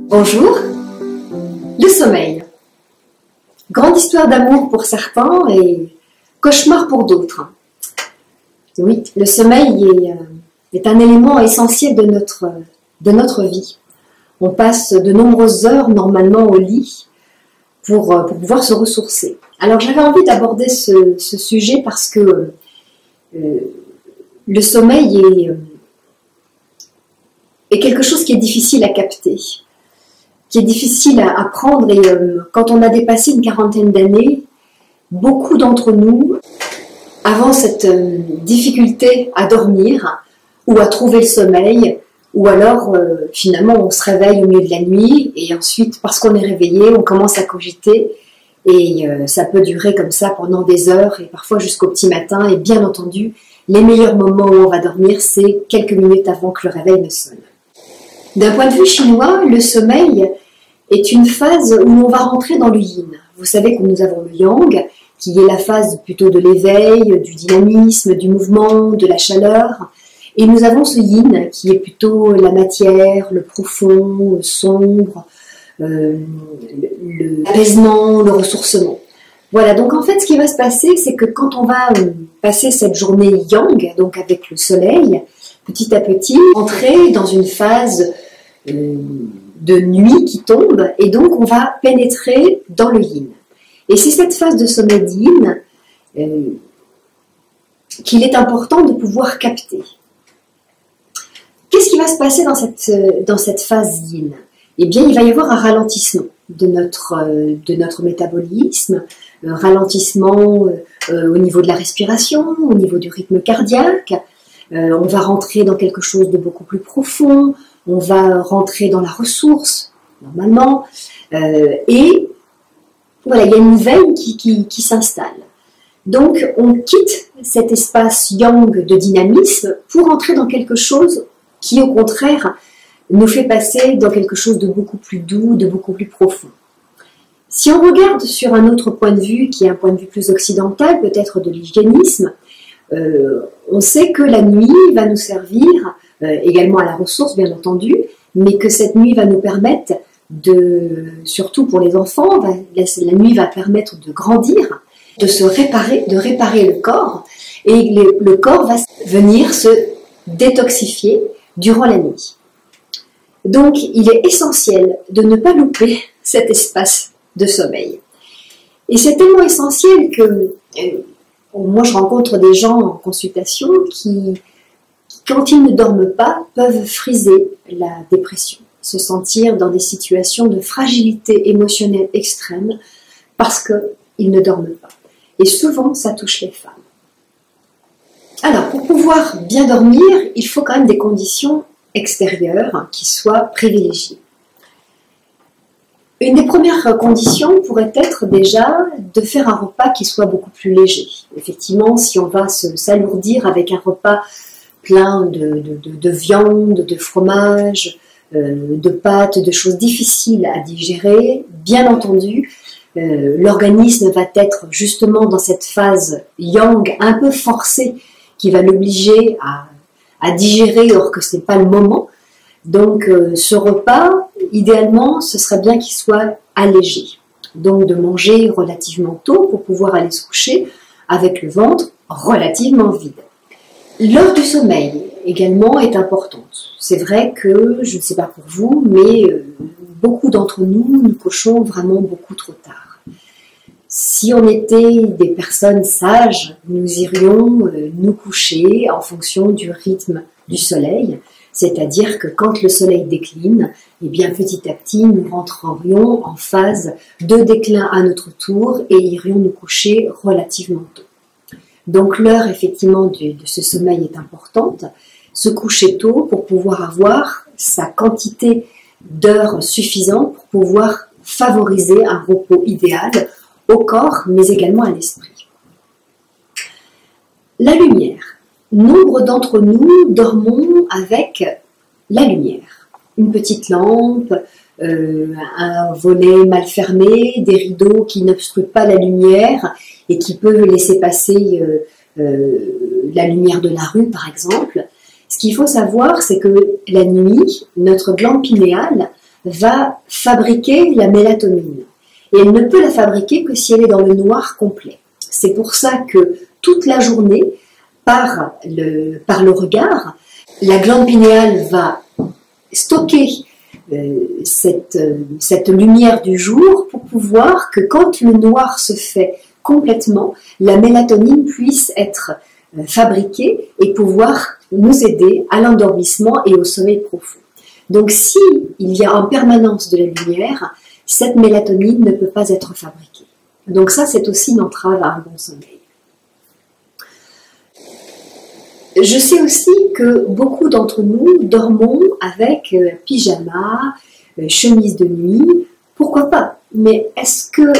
Bonjour. Le sommeil. Grande histoire d'amour pour certains et cauchemar pour d'autres. Oui, le sommeil est un élément essentiel de notre vie. On passe de nombreuses heures normalement au lit pour pouvoir se ressourcer. Alors j'avais envie d'aborder ce sujet parce que le sommeil est quelque chose qui est difficile à capter, qui est difficile à prendre, et quand on a dépassé une quarantaine d'années, beaucoup d'entre nous avons cette difficulté à dormir ou à trouver le sommeil, ou alors finalement on se réveille au milieu de la nuit et ensuite parce qu'on est réveillé on commence à cogiter et ça peut durer comme ça pendant des heures et parfois jusqu'au petit matin. Et bien entendu les meilleurs moments où on va dormir, c'est quelques minutes avant que le réveil ne sonne. D'un point de vue chinois, le sommeil est une phase où on va rentrer dans le yin. Vous savez que nous avons le yang, qui est la phase plutôt de l'éveil, du dynamisme, du mouvement, de la chaleur. Et nous avons ce yin, qui est plutôt la matière, le profond, le sombre, l'apaisement, le ressourcement. Voilà, donc en fait, ce qui va se passer, c'est que quand on va passer cette journée yang, donc avec le soleil, petit à petit, entrer dans une phase de nuit qui tombe, et donc on va pénétrer dans le yin. Et c'est cette phase de sommeil yin qu'il est important de pouvoir capter. Qu'est-ce qui va se passer dans cette phase yin? Eh bien, il va y avoir un ralentissement de notre métabolisme, un ralentissement au niveau de la respiration, au niveau du rythme cardiaque. On va rentrer dans quelque chose de beaucoup plus profond, on va rentrer dans la ressource, normalement, et voilà, il y a une veille qui s'installe. Donc, on quitte cet espace yang de dynamisme pour entrer dans quelque chose qui, au contraire, nous fait passer dans quelque chose de beaucoup plus doux, de beaucoup plus profond. Si on regarde sur un autre point de vue, qui est un point de vue plus occidental, peut-être de l'hygiénisme, on sait que la nuit va nous servir également à la ressource, bien entendu, mais que cette nuit va nous permettre surtout pour les enfants, la nuit va permettre de grandir, de se réparer, de réparer le corps, et le corps va venir se détoxifier durant la nuit. Donc, il est essentiel de ne pas louper cet espace de sommeil. Et c'est tellement essentiel que moi, je rencontre des gens en consultation qui, quand ils ne dorment pas, peuvent friser la dépression, se sentir dans des situations de fragilité émotionnelle extrême parce qu'ils ne dorment pas. Et souvent, ça touche les femmes. Alors, pour pouvoir bien dormir, il faut quand même des conditions extérieures qui soient privilégiées. Une des premières conditions pourrait être déjà de faire un repas qui soit beaucoup plus léger. Effectivement, si on va s'alourdir avec un repas plein de viande, de fromage, de pâtes, de choses difficiles à digérer, bien entendu, l'organisme va être justement dans cette phase yang un peu forcée qui va l'obliger à digérer alors que ce n'est pas le moment. Donc ce repas, idéalement, ce serait bien qu'il soit allégé. Donc de manger relativement tôt pour pouvoir aller se coucher avec le ventre relativement vide. L'heure du sommeil également est importante. C'est vrai que, je ne sais pas pour vous, mais beaucoup d'entre nous couchons vraiment beaucoup trop tard. Si on était des personnes sages, nous irions nous coucher en fonction du rythme du soleil, c'est-à-dire que quand le soleil décline, eh bien petit à petit nous rentrerions en phase de déclin à notre tour et irions nous coucher relativement tôt. Donc l'heure effectivement de ce sommeil est importante. Se coucher tôt pour pouvoir avoir sa quantité d'heures suffisante pour pouvoir favoriser un repos idéal au corps mais également à l'esprit. La lumière. Nombre d'entre nous dormons avec la lumière. Une petite lampe, un volet mal fermé, des rideaux qui n'obstruent pas la lumière et qui peuvent laisser passer la lumière de la rue par exemple. Ce qu'il faut savoir, c'est que la nuit, notre glande pinéale va fabriquer la mélatonine. Et elle ne peut la fabriquer que si elle est dans le noir complet. C'est pour ça que toute la journée, par le regard, la glande pinéale va stocker cette lumière du jour pour pouvoir que quand le noir se fait complètement, la mélatonine puisse être fabriquée et pouvoir nous aider à l'endormissement et au sommeil profond. Donc si il y a en permanence de la lumière, cette mélatonine ne peut pas être fabriquée. Donc ça, c'est aussi une entrave à un bon sommeil. Je sais aussi que beaucoup d'entre nous dormons avec pyjama, chemise de nuit, pourquoi pas? Mais est-ce que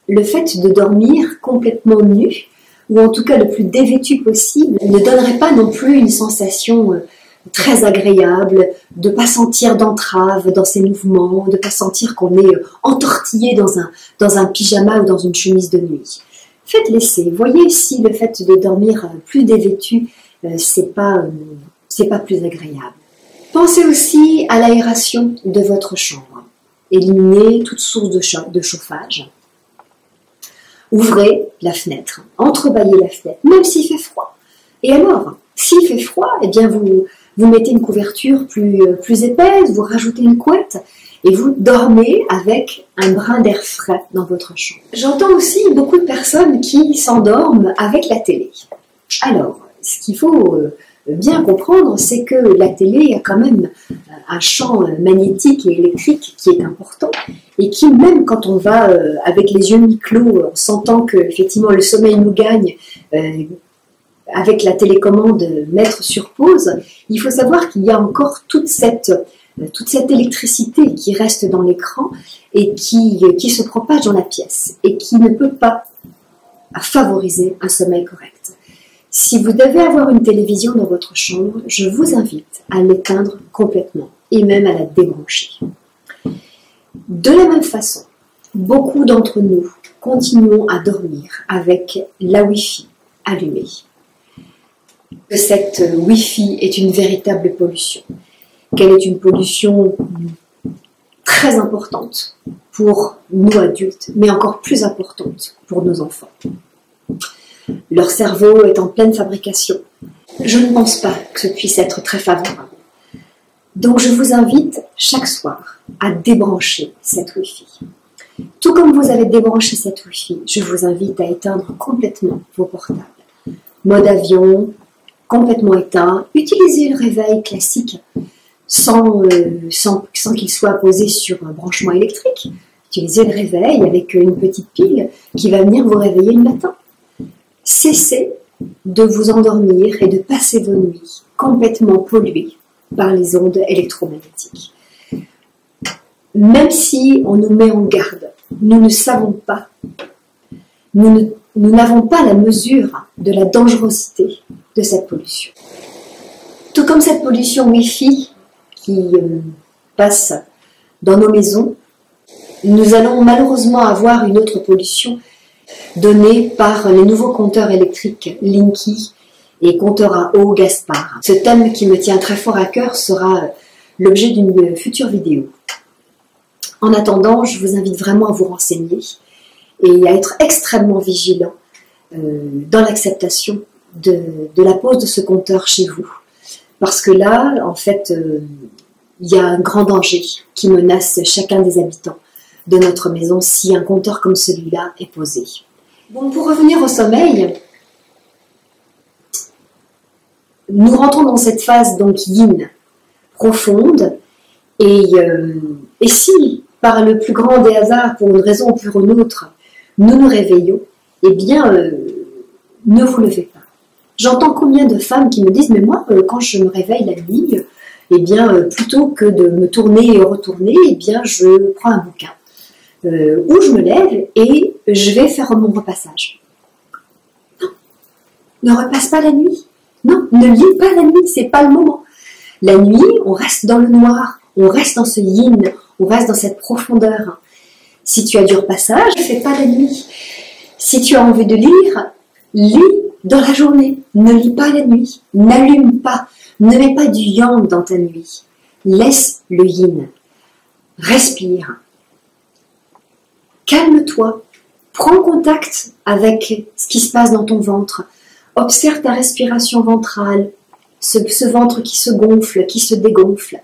le fait de dormir complètement nu, ou en tout cas le plus dévêtu possible, ne donnerait pas non plus une sensation très agréable, de ne pas sentir d'entrave dans ses mouvements, de ne pas sentir qu'on est entortillé dans un pyjama ou dans une chemise de nuit? Faites l'essai. Voyez si le fait de dormir plus dévêtu, c'est pas plus agréable. Pensez aussi à l'aération de votre chambre. Éliminez toute source de chauffage. Ouvrez la fenêtre, entrebâillez la fenêtre, même s'il fait froid. Et alors, s'il fait froid, eh bien vous mettez une couverture plus épaisse, vous rajoutez une couette et vous dormez avec un brin d'air frais dans votre chambre. J'entends aussi beaucoup de personnes qui s'endorment avec la télé. Alors, ce qu'il faut bien comprendre, c'est que la télé a quand même un champ magnétique et électrique qui est important et qui, même quand on va avec les yeux mi-clos, en sentant que effectivement le sommeil nous gagne, avec la télécommande mettre sur pause, il faut savoir qu'il y a encore toute cette électricité qui reste dans l'écran et qui se propage dans la pièce et qui ne peut pas favoriser un sommeil correct. Si vous devez avoir une télévision dans votre chambre, je vous invite à l'éteindre complètement et même à la débrancher. De la même façon, beaucoup d'entre nous continuons à dormir avec la Wi-Fi allumée. Cette Wi-Fi est une véritable pollution, qu'elle est une pollution très importante pour nous adultes, mais encore plus importante pour nos enfants. Leur cerveau est en pleine fabrication. Je ne pense pas que ce puisse être très favorable. Donc je vous invite chaque soir à débrancher cette Wi-Fi. Tout comme vous avez débranché cette Wi-Fi, je vous invite à éteindre complètement vos portables. Mode avion, complètement éteint. Utilisez le réveil classique sans qu'il soit posé sur un branchement électrique. Utilisez le réveil avec une petite pile qui va venir vous réveiller le matin. Cessez de vous endormir et de passer vos nuits complètement polluées par les ondes électromagnétiques. Même si on nous met en garde, nous ne savons pas, nous n'avons pas la mesure de la dangerosité de cette pollution. Tout comme cette pollution Wi-Fi qui passe dans nos maisons, nous allons malheureusement avoir une autre pollution donnée par les nouveaux compteurs électriques Linky et compteurs à eau Gaspard. Ce thème qui me tient très fort à cœur sera l'objet d'une future vidéo. En attendant, je vous invite vraiment à vous renseigner et à être extrêmement vigilant dans l'acceptation de la pose de ce compteur chez vous. Parce que là, en fait, il y a un grand danger qui menace chacun des habitants de notre maison si un compteur comme celui-là est posé. Bon, pour revenir au sommeil, nous rentrons dans cette phase donc yin, profonde, et si, par le plus grand des hasards, pour une raison ou pour une autre, nous nous réveillons, eh bien, ne vous levez pas. J'entends combien de femmes qui me disent « mais moi, quand je me réveille la nuit, eh bien, plutôt que de me tourner et retourner, eh bien, je prends un bouquin. Ou je me lève et je vais faire mon repassage. » Non, ne repasse pas la nuit. Non, ne lis pas la nuit, c'est pas le moment. La nuit, on reste dans le noir, on reste dans ce yin, on reste dans cette profondeur. Si tu as du repassage, ne fais pas la nuit. Si tu as envie de lire, lis dans la journée, ne lis pas la nuit, n'allume pas, ne mets pas du yang dans ta nuit. Laisse le yin. Respire. Calme-toi. Prends contact avec ce qui se passe dans ton ventre. Observe ta respiration ventrale, ce ventre qui se gonfle, qui se dégonfle.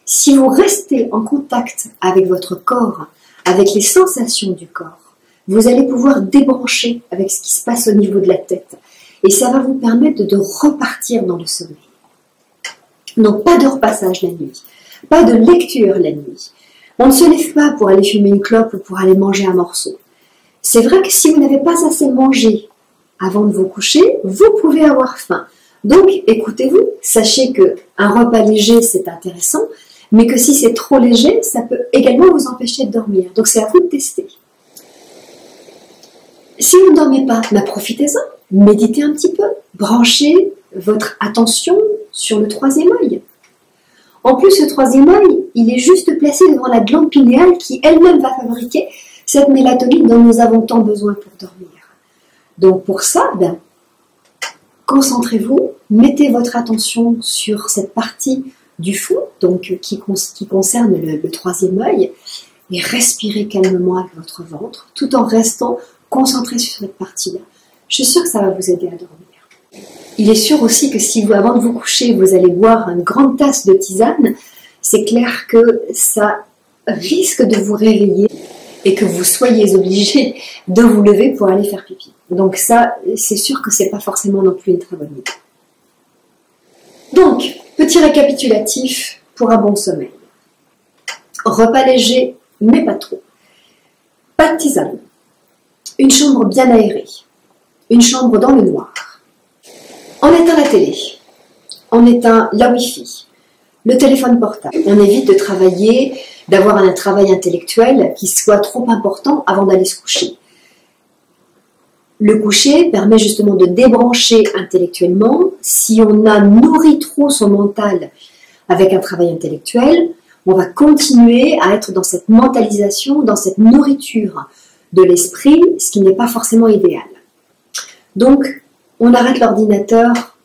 Si vous restez en contact avec votre corps, avec les sensations du corps, vous allez pouvoir débrancher avec ce qui se passe au niveau de la tête. Et ça va vous permettre de repartir dans le sommeil. Donc pas de repassage la nuit, pas de lecture la nuit. On ne se lève pas pour aller fumer une clope ou pour aller manger un morceau. C'est vrai que si vous n'avez pas assez mangé avant de vous coucher, vous pouvez avoir faim. Donc écoutez-vous, sachez qu'un repas léger c'est intéressant, mais que si c'est trop léger, ça peut également vous empêcher de dormir. Donc c'est à vous de tester. Si vous ne dormez pas, profitez-en, méditez un petit peu, branchez votre attention sur le troisième œil. En plus, le troisième œil, il est juste placé devant la glande pinéale qui elle-même va fabriquer cette mélatonine dont nous avons tant besoin pour dormir. Donc pour ça, concentrez-vous, mettez votre attention sur cette partie du fond, donc qui concerne le troisième œil, et respirez calmement avec votre ventre, tout en restant concentré sur cette partie-là. Je suis sûre que ça va vous aider à dormir. Il est sûr aussi que si vous, avant de vous coucher, vous allez boire une grande tasse de tisane, c'est clair que ça risque de vous réveiller et que vous soyez obligé de vous lever pour aller faire pipi. Donc ça, c'est sûr que c'est pas forcément non plus une très bonne idée. Donc, petit récapitulatif pour un bon sommeil. Repas léger, mais pas trop. Pas de tisane. Une chambre bien aérée. Une chambre dans le noir. On éteint la télé. On éteint la Wi-Fi. Le téléphone portable. On évite de travailler, d'avoir un travail intellectuel qui soit trop important avant d'aller se coucher. Le coucher permet justement de débrancher intellectuellement. Si on a nourri trop son mental avec un travail intellectuel, on va continuer à être dans cette mentalisation, dans cette nourriture de l'esprit, ce qui n'est pas forcément idéal. Donc, on arrête l'ordinateur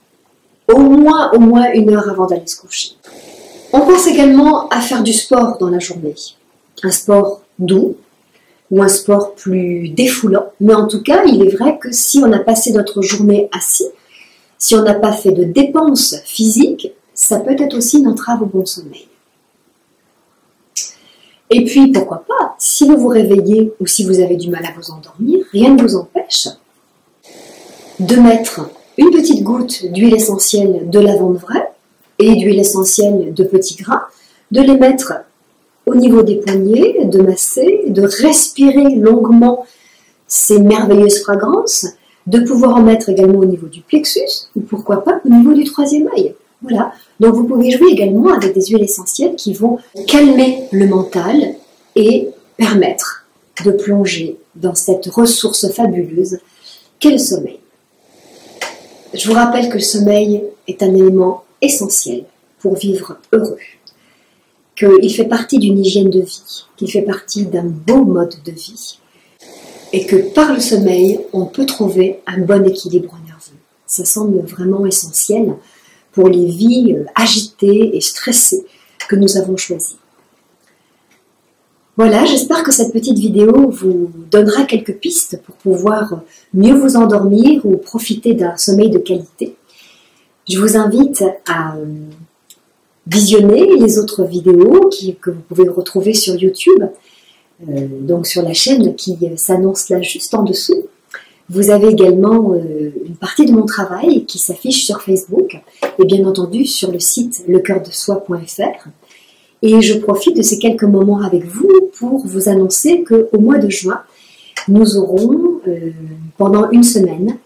au moins 1 heure avant d'aller se coucher. On pense également à faire du sport dans la journée. Un sport doux ou un sport plus défoulant. Mais en tout cas, il est vrai que si on a passé notre journée assis, si on n'a pas fait de dépenses physiques, ça peut être aussi une entrave au bon sommeil. Et puis, pourquoi pas, si vous vous réveillez ou si vous avez du mal à vous endormir, rien ne vous empêche de mettre une petite goutte d'huile essentielle de lavande vraie et d'huile essentielle de petits grains, de les mettre au niveau des poignets, de masser, de respirer longuement ces merveilleuses fragrances, de pouvoir en mettre également au niveau du plexus ou pourquoi pas au niveau du troisième œil. Voilà. Donc vous pouvez jouer également avec des huiles essentielles qui vont calmer le mental et permettre de plonger dans cette ressource fabuleuse qu'est le sommeil. Je vous rappelle que le sommeil est un élément essentiel pour vivre heureux, qu'il fait partie d'une hygiène de vie, qu'il fait partie d'un beau mode de vie et que par le sommeil, on peut trouver un bon équilibre nerveux. Ça semble vraiment essentiel pour les vies agitées et stressées que nous avons choisies. Voilà, j'espère que cette petite vidéo vous donnera quelques pistes pour pouvoir mieux vous endormir ou profiter d'un sommeil de qualité. Je vous invite à visionner les autres vidéos que vous pouvez retrouver sur YouTube, donc sur la chaîne qui s'annonce là juste en dessous. Vous avez également une partie de mon travail qui s'affiche sur Facebook et bien entendu sur le site lecoeurdesoi.fr. Et je profite de ces quelques moments avec vous pour vous annoncer qu'au mois de juin, nous aurons pendant une semaine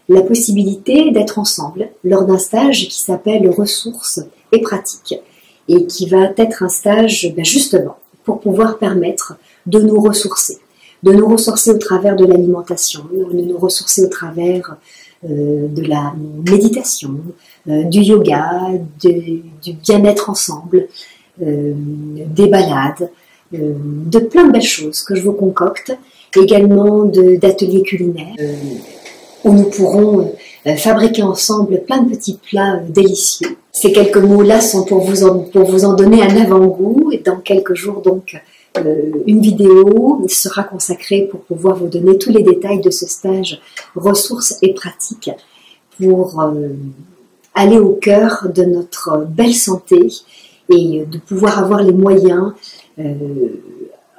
la possibilité d'être ensemble lors d'un stage qui s'appelle Ressources et pratiques et qui va être un stage justement pour pouvoir permettre de nous ressourcer au travers de l'alimentation, de nous ressourcer au travers de la méditation, du yoga, du bien-être ensemble, des balades, de plein de belles choses que je vous concocte, également d'ateliers culinaires où nous pourrons fabriquer ensemble plein de petits plats délicieux. Ces quelques mots-là sont pour vous en donner un avant-goût. Et dans quelques jours, donc, une vidéo sera consacrée pour pouvoir vous donner tous les détails de ce stage ressources et pratiques pour aller au cœur de notre belle santé et de pouvoir avoir les moyens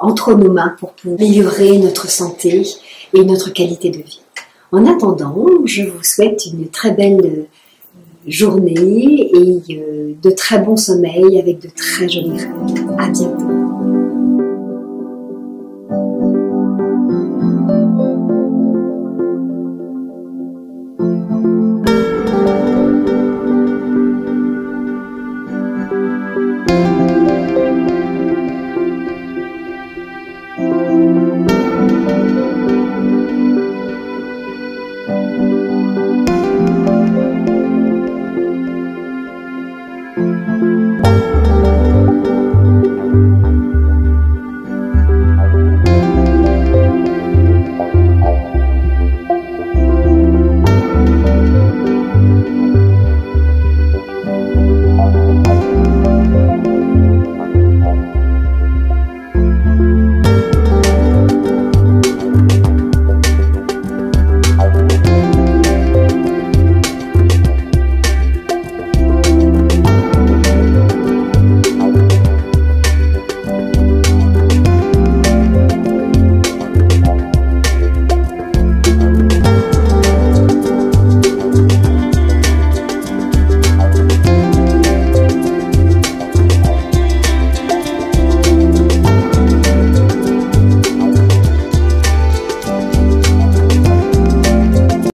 entre nos mains pour améliorer notre santé et notre qualité de vie. En attendant, je vous souhaite une très belle journée et de très bons sommeils avec de très jolis rêves. À bientôt.